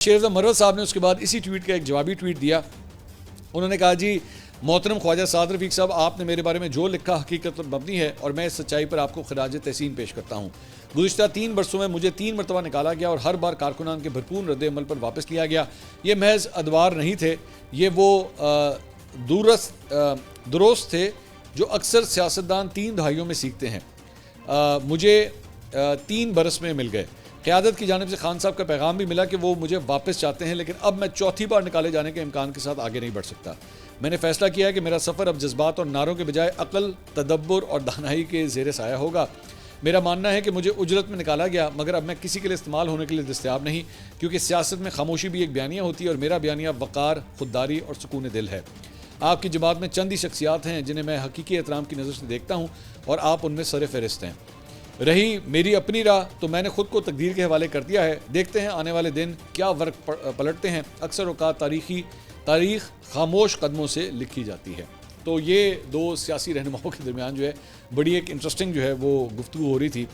شیخ مرد صاحب نے اس کے بعد اسی ٹویٹ کا ایک جوابی ٹویٹ دیا. انہوں نے کہا جی محترم خواجہ سعد رفیق صاحب، آپ نے میرے بارے میں جو لکھا حقیقت پر مبنی ہے اور میں اس سچائی پر آپ کو خراج تحسین پیش کرتا ہوں. گزشتہ 3 برسوں میں مجھے 3 مرتبہ نکالا گیا اور ہر بار کارکنان کے بھرپور رد عمل پر واپس لیا گیا. یہ محض ادوار نہیں تھے، یہ وہ درست تھے جو اکثر سیاستدان 3 دہائیوں میں سیکھتے ہیں. مجھے 3 برس میں مل گئے. قیادت کی جانب سے خان صاحب کا پیغام بھی ملا کہ وہ مجھے واپس چاہتے ہیں، لیکن اب میں 4تھی بار نکالے جانے کے امکان کے ساتھ آگے نہیں بڑھ سکتا. میں نے فیصلہ کیا ہے کہ میرا سفر اب جذبات اور نعروں کے بجائے عقل، تدبر اور دانائی کے زیر سایہ ہوگا. میرا ماننا ہے کہ مجھے اجرت میں نکالا گیا، مگر اب میں کسی کے لیے استعمال ہونے کے لیے دستیاب نہیں، کیونکہ سیاست میں خاموشی بھی ایک بیانیہ ہوتی ہے اور میرا بیانیہ وقار، خودداری اور سکون دل ہے. آپ کی جماعت میں چند ہی شخصیات ہیں جنہیں میں حقیقی احترام کی نظر سے دیکھتا ہوں اور آپ ان میں سر فہرست ہیں. رہی میری اپنی راہ تو میں نے خود کو تقدیر کے حوالے کر دیا ہے. دیکھتے ہیں آنے والے دن کیا ورق پلٹتے ہیں. اکثر اوقات تاریخ خاموش قدموں سے لکھی جاتی ہے. تو یہ 2 سیاسی رہنماؤں کے درمیان جو ہے بڑی ایک انٹرسٹنگ جو ہے وہ گفتگو ہو رہی تھی.